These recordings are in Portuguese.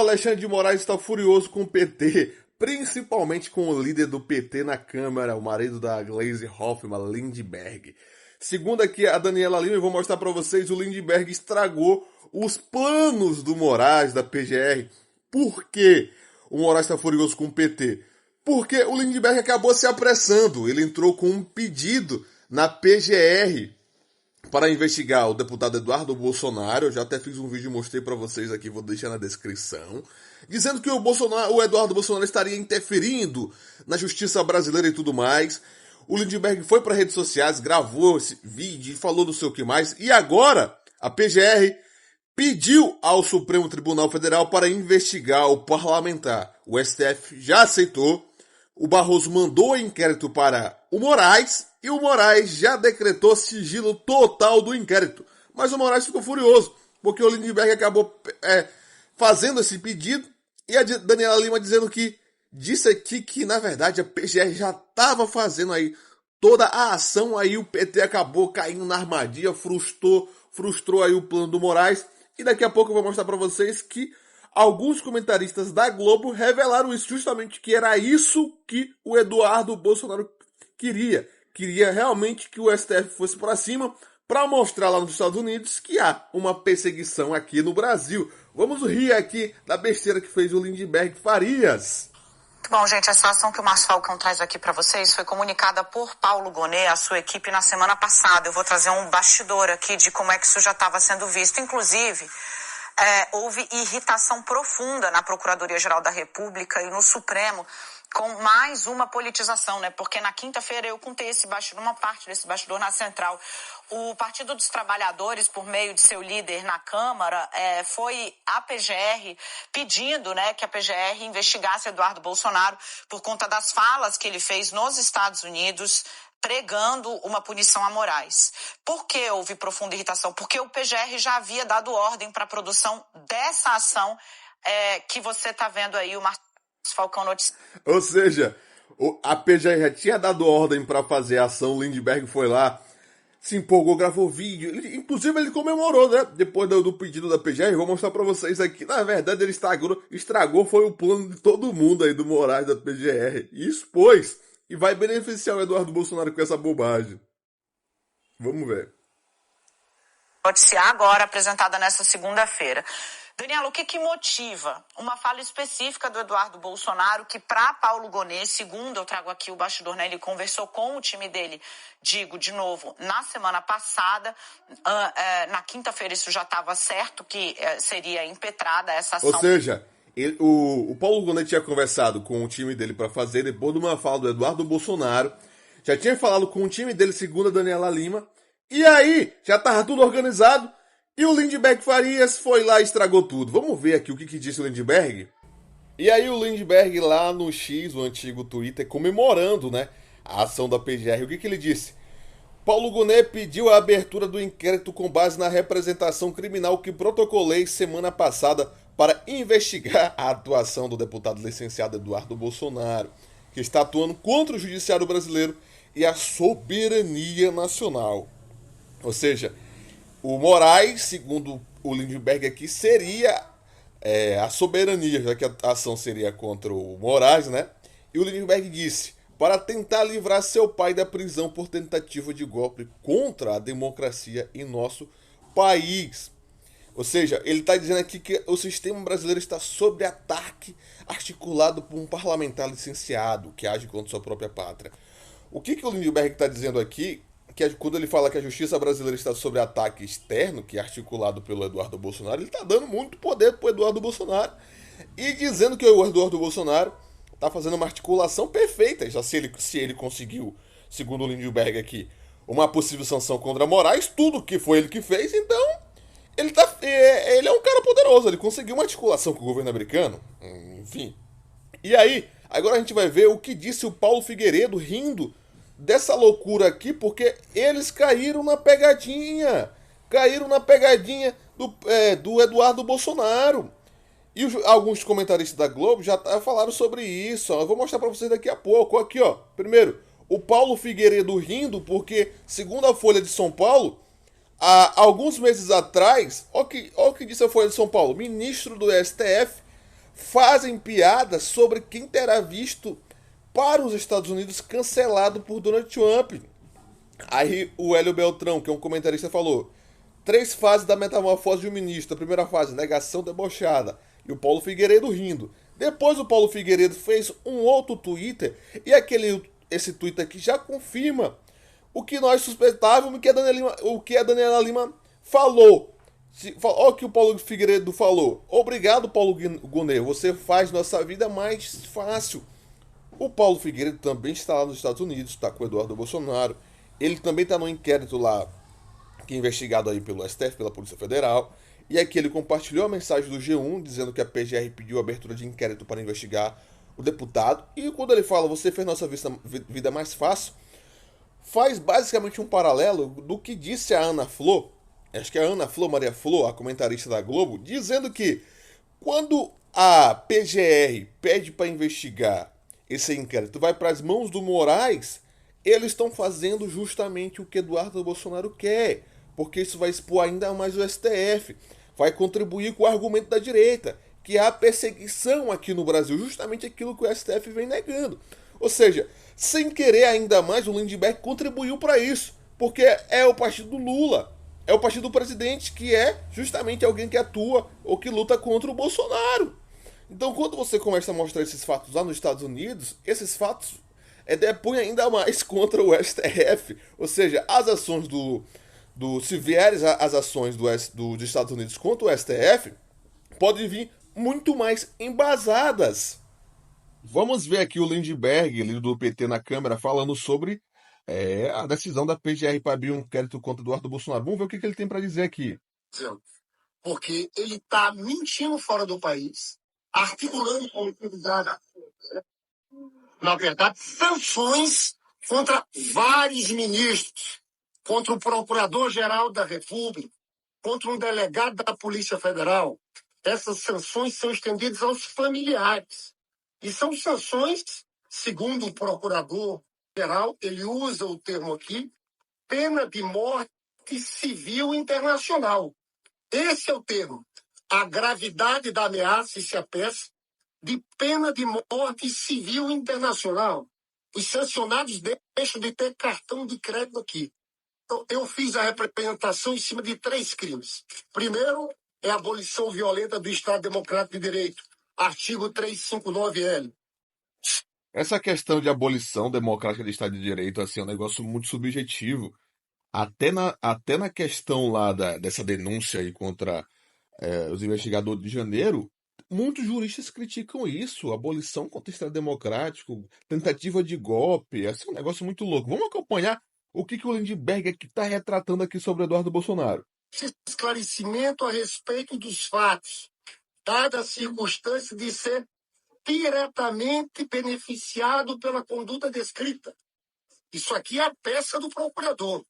Alexandre de Moraes está furioso com o PT, principalmente com o líder do PT na Câmara, o marido da Gleisi Hoffmann, Lindbergh. Segundo aqui a Daniela Lima, eu vou mostrar para vocês, o Lindbergh estragou os planos do Moraes, da PGR. Por quê? O Moraes está furioso com o PT? Porque o Lindbergh acabou se apressando. Ele entrou com um pedido na PGR para investigar o deputado Eduardo Bolsonaro. Eu já até fiz um vídeo e mostrei para vocês aqui, vou deixar na descrição, dizendo que o Eduardo Bolsonaro estaria interferindo na justiça brasileira e tudo mais. O Lindbergh foi para redes sociais, gravou esse vídeo e falou não sei o que mais. E agora a PGR pediu ao Supremo Tribunal Federal para investigar o parlamentar. O STF já aceitou. O Barroso mandou o inquérito para o Moraes e o Moraes já decretou sigilo total do inquérito. Mas o Moraes ficou furioso, porque o Lindbergh acabou fazendo esse pedido e a Daniela Lima dizendo que disse aqui que, na verdade, a PGR já estava fazendo aí toda a ação, aí o PT acabou caindo na armadilha, frustrou aí o plano do Moraes. E daqui a pouco eu vou mostrar para vocês que alguns comentaristas da Globo revelaram isso, justamente que era isso que o Eduardo Bolsonaro queria. Queria realmente que o STF fosse para cima para mostrar lá nos Estados Unidos que há uma perseguição aqui no Brasil. Vamos rir aqui da besteira que fez o Lindbergh Farias. Bom, gente, a situação que o Márcio Falcão traz aqui para vocês foi comunicada por Paulo Gonet, a sua equipe, na semana passada. Eu vou trazer um bastidor aqui de como é que isso já estava sendo visto. Inclusive, houve irritação profunda na Procuradoria-Geral da República e no Supremo com mais uma politização, né? Porque na quinta-feira eu contei esse bastidor, uma parte desse bastidor na Central. O Partido dos Trabalhadores, por meio de seu líder na Câmara, foi à PGR pedindo, né, que a PGR investigasse Eduardo Bolsonaro por conta das falas que ele fez nos Estados Unidos, pregando uma punição a Moraes. Por que houve profunda irritação? Porque o PGR já havia dado ordem para a produção dessa ação que você está vendo aí, o Márcio Falcão noticiando. Ou seja, a PGR já tinha dado ordem para fazer a ação, o Lindbergh foi lá, se empolgou, gravou vídeo, inclusive ele comemorou, né? Depois do pedido da PGR, vou mostrar para vocês aqui. Na verdade, ele estragou foi o plano de todo mundo aí do Moraes, da PGR, e expôs. E vai beneficiar o Eduardo Bolsonaro com essa bobagem. Vamos ver. Noticiar agora, apresentada nessa segunda-feira. Daniela, o que motiva uma fala específica do Eduardo Bolsonaro que, para Paulo Gonet, segundo eu trago aqui o bastidor, né, ele conversou com o time dele, digo de novo, na semana passada, na quinta-feira isso já estava certo que seria impetrada essa ação. Ou seja, o Paulo Gonet tinha conversado com o time dele para fazer depois de uma fala do Eduardo Bolsonaro, já tinha falado com o time dele, segundo a Daniela Lima, e aí já estava tudo organizado. E o Lindbergh Farias foi lá e estragou tudo. Vamos ver aqui o que disse o Lindbergh. E aí o Lindbergh lá no X, o antigo Twitter, comemorando, né, a ação da PGR. O que ele disse? Paulo Gonet pediu a abertura do inquérito com base na representação criminal que protocolei semana passada para investigar a atuação do deputado licenciado Eduardo Bolsonaro, que está atuando contra o judiciário brasileiro e a soberania nacional. Ou seja, o Moraes, segundo o Lindbergh aqui, seria a soberania, já que a ação seria contra o Moraes, né? E o Lindbergh disse, para tentar livrar seu pai da prisão por tentativa de golpe contra a democracia em nosso país. Ou seja, ele está dizendo aqui que o sistema brasileiro está sob ataque articulado por um parlamentar licenciado que age contra sua própria pátria. O que o Lindbergh está dizendo aqui? Que quando ele fala que a justiça brasileira está sob ataque externo, que é articulado pelo Eduardo Bolsonaro, ele está dando muito poder para o Eduardo Bolsonaro e dizendo que o Eduardo Bolsonaro está fazendo uma articulação perfeita, já se ele conseguiu, segundo o Lindbergh aqui, uma possível sanção contra Moraes, tudo que foi ele que fez, então ele é um cara poderoso, ele conseguiu uma articulação com o governo americano, enfim. E aí, agora a gente vai ver o que disse o Paulo Figueiredo rindo dessa loucura aqui, porque eles caíram na pegadinha do Eduardo Bolsonaro. E alguns comentaristas da Globo já falaram sobre isso, ó. Eu vou mostrar para vocês daqui a pouco. Aqui, ó. Primeiro, o Paulo Figueiredo rindo, porque, segundo a Folha de São Paulo, há alguns meses atrás, ó o que disse a Folha de São Paulo, ministro do STF fazem piadas sobre quem terá visto para os Estados Unidos cancelado por Donald Trump. Aí o Hélio Beltrão, que é um comentarista, falou: três fases da metamorfose de um ministro. A primeira fase, negação debochada. E o Paulo Figueiredo rindo. Depois o Paulo Figueiredo fez um outro Twitter. E esse Twitter aqui já confirma o que nós suspeitávamos, o que a Daniela Lima falou. Olha o que o Paulo Figueiredo falou. Obrigado, Paulo Gonet. Você faz nossa vida mais fácil. O Paulo Figueiredo também está lá nos Estados Unidos, está com o Eduardo Bolsonaro. Ele também está no inquérito lá, que é investigado aí pelo STF, pela Polícia Federal. E aqui ele compartilhou a mensagem do G1, dizendo que a PGR pediu abertura de inquérito para investigar o deputado. E quando ele fala, você fez nossa vida mais fácil, faz basicamente um paralelo do que disse a Ana Flor, acho que é a Ana Flor, Maria Flor, a comentarista da Globo, dizendo que quando a PGR pede para investigar esse inquérito, vai para as mãos do Moraes, eles estão fazendo justamente o que Eduardo Bolsonaro quer, porque isso vai expor ainda mais o STF, vai contribuir com o argumento da direita, que há perseguição aqui no Brasil, justamente aquilo que o STF vem negando. Ou seja, sem querer ainda mais, o Lindbergh contribuiu para isso, porque é o partido do Lula, é o partido do presidente, que é justamente alguém que atua ou que luta contra o Bolsonaro. Então, quando você começa a mostrar esses fatos lá nos Estados Unidos, esses fatos depõem ainda mais contra o STF. Ou seja, as ações se vieres as ações dos Estados Unidos contra o STF, podem vir muito mais embasadas. Vamos ver aqui o Lindbergh, líder do PT na Câmara, falando sobre a decisão da PGR para abrir um inquérito contra Eduardo Bolsonaro. Vamos ver o que ele tem para dizer aqui. Porque ele está mentindo fora do país, articulando com atividade, na verdade, sanções contra vários ministros, contra o Procurador-Geral da República, contra um delegado da Polícia Federal. Essas sanções são estendidas aos familiares. E são sanções, segundo o Procurador-Geral, ele usa o termo aqui, pena de morte civil internacional. Esse é o termo. A gravidade da ameaça e se apeça de pena de morte civil internacional. Os sancionados deixam de ter cartão de crédito aqui. Então, eu fiz a representação em cima de 3 crimes. Primeiro, é a abolição violenta do Estado Democrático de Direito. Artigo 359-L. Essa questão de abolição democrática do Estado de Direito assim, é um negócio muito subjetivo. Até na questão lá dessa denúncia aí contra os investigadores de janeiro, muitos juristas criticam isso, abolição contra o Estado Democrático, tentativa de golpe, assim, um negócio muito louco. Vamos acompanhar o que o Lindbergh está retratando aqui sobre Eduardo Bolsonaro. Esclarecimento a respeito dos fatos, dada a circunstância de ser diretamente beneficiado pela conduta descrita. Isso aqui é a peça do procurador.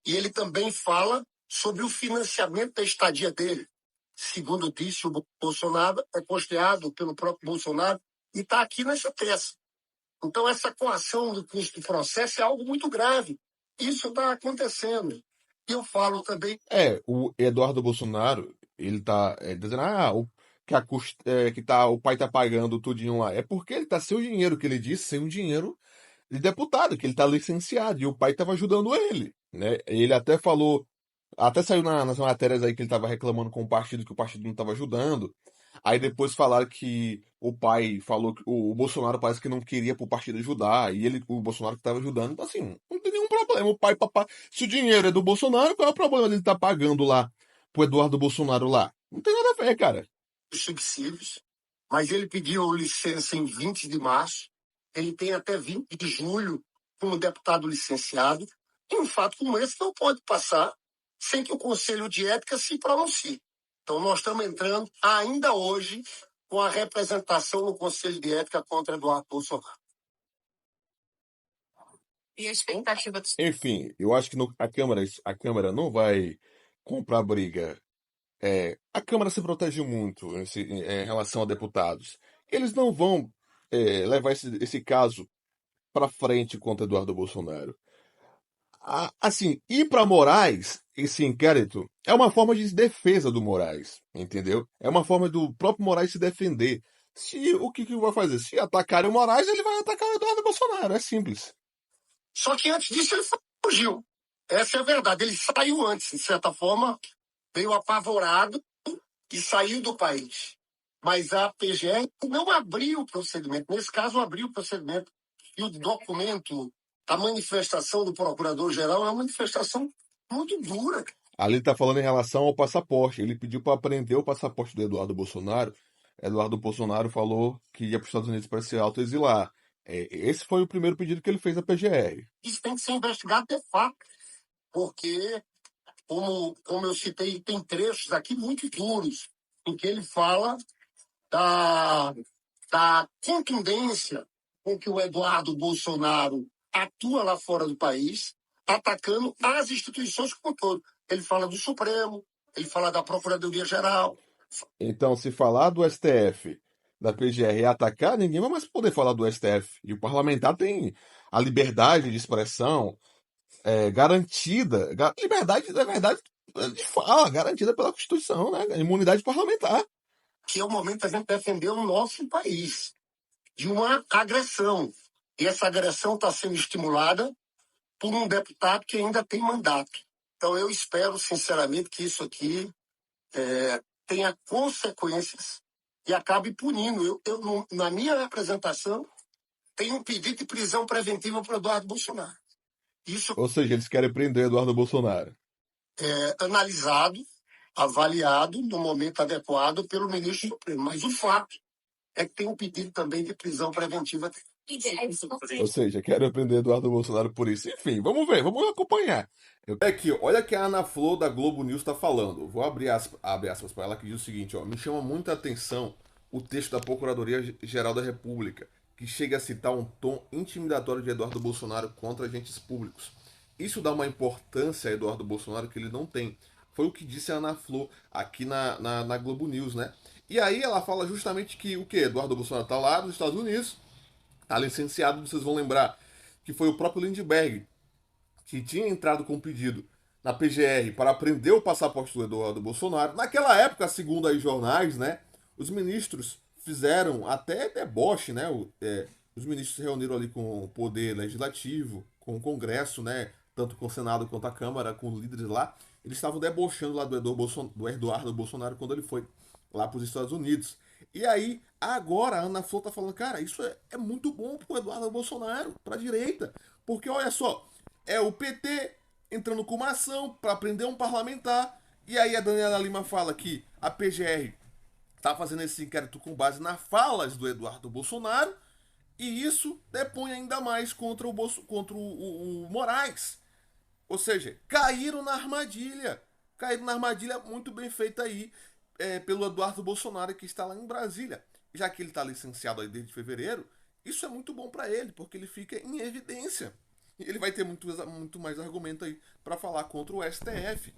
E ele também fala sobre o financiamento da estadia dele. Segundo disse o Bolsonaro, é custeado pelo próprio Bolsonaro e está aqui nessa peça. Então, essa coação do custo do processo é algo muito grave. Isso está acontecendo. E eu falo também... O Eduardo Bolsonaro, ele está dizendo o pai está pagando tudinho lá. É porque ele está sem o dinheiro, que ele disse, sem o dinheiro de deputado, que ele está licenciado, e o pai estava ajudando ele, né? Ele até falou, até saiu nas matérias aí que ele estava reclamando com o partido, que o partido não estava ajudando. Aí depois falaram que o pai falou que o Bolsonaro parece que não queria pro partido ajudar, e o Bolsonaro que estava ajudando. Então, assim, não tem nenhum problema. O pai, papai, se o dinheiro é do Bolsonaro, qual é o problema dele estar pagando lá pro Eduardo Bolsonaro lá? Não tem nada a ver, cara. Subsídios, mas ele pediu licença em 20 de março. Ele tem até 20 de julho como deputado licenciado. E um fato como esse não pode passar sem que o Conselho de Ética se pronuncie. Então, nós estamos entrando ainda hoje com a representação no Conselho de Ética contra Eduardo Bolsonaro. E a expectativa do... Enfim, eu acho que a Câmara não vai comprar briga. A Câmara se protege muito em relação a deputados. Eles não vão levar esse caso para frente contra Eduardo Bolsonaro. Assim, ir para Moraes, esse inquérito, é uma forma de defesa do Moraes, entendeu? É uma forma do próprio Moraes se defender. O que vai fazer? Se atacarem o Moraes, ele vai atacar o Eduardo Bolsonaro. É simples. Só que antes disso ele fugiu. Essa é a verdade. Ele saiu antes, de certa forma, veio apavorado e saiu do país. Mas a PGR não abriu o procedimento. Nesse caso, abriu o procedimento. E o documento, a manifestação do procurador-geral é uma manifestação muito dura. Ali ele está falando em relação ao passaporte. Ele pediu para apreender o passaporte do Eduardo Bolsonaro. Eduardo Bolsonaro falou que ia para os Estados Unidos para se autoexilar. Esse foi o primeiro pedido que ele fez à PGR. Isso tem que ser investigado de fato, porque, como eu citei, tem trechos aqui muito duros, em que ele fala da contundência com que o Eduardo Bolsonaro atua lá fora do país, atacando as instituições como um todo. Ele fala do Supremo, ele fala da Procuradoria-Geral. Então, se falar do STF, da PGR e atacar, ninguém vai mais poder falar do STF. E o parlamentar tem a liberdade de expressão garantida. Liberdade, na verdade, de fala, garantida pela Constituição, né? Imunidade parlamentar. Que é o momento da gente defender o nosso país de uma agressão. E essa agressão está sendo estimulada por um deputado que ainda tem mandato. Então, eu espero, sinceramente, que isso aqui tenha consequências e acabe punindo. Eu, na minha representação, tenho um pedido de prisão preventiva para o Eduardo Bolsonaro. Isso Ou seja, eles querem prender Eduardo Bolsonaro. Analisado, avaliado no momento adequado pelo ministro Supremo. Mas o fato é que tem um pedido também de prisão preventiva. Ou seja, querem prender Eduardo Bolsonaro por isso. Enfim, vamos ver, vamos acompanhar. Olha que a Ana Flor da Globo News está falando. Vou abrir aspas para ela, que diz o seguinte: me chama muita atenção o texto da Procuradoria-Geral da República, que chega a citar um tom intimidatório de Eduardo Bolsonaro contra agentes públicos. Isso dá uma importância a Eduardo Bolsonaro que ele não tem. Foi o que disse a Ana Flor aqui na Globo News, né? E aí ela fala justamente que Eduardo Bolsonaro está lá nos Estados Unidos, está licenciado, vocês vão lembrar que foi o próprio Lindbergh que tinha entrado com um pedido na PGR para prender o passaporte do Eduardo Bolsonaro. Naquela época, segundo aí jornais, né, os ministros fizeram até deboche, né? Os ministros se reuniram ali com o Poder Legislativo, com o Congresso, né? Tanto com o Senado quanto a Câmara, com os líderes lá. Eles estavam debochando lá do Eduardo Bolsonaro quando ele foi lá para os Estados Unidos. E aí, agora a Ana Flor tá falando, cara, isso é muito bom pro Eduardo Bolsonaro, pra direita. Porque olha só, é o PT entrando com uma ação para prender um parlamentar. E aí a Daniela Lima fala que a PGR tá fazendo esse inquérito com base nas falas do Eduardo Bolsonaro. E isso depõe ainda mais contra o Moraes. Ou seja, caíram na armadilha. Caíram na armadilha muito bem feita aí pelo Eduardo Bolsonaro, que está lá em Brasília. Já que ele está licenciado aí desde fevereiro, isso é muito bom para ele, porque ele fica em evidência. E ele vai ter muito mais argumento aí para falar contra o STF.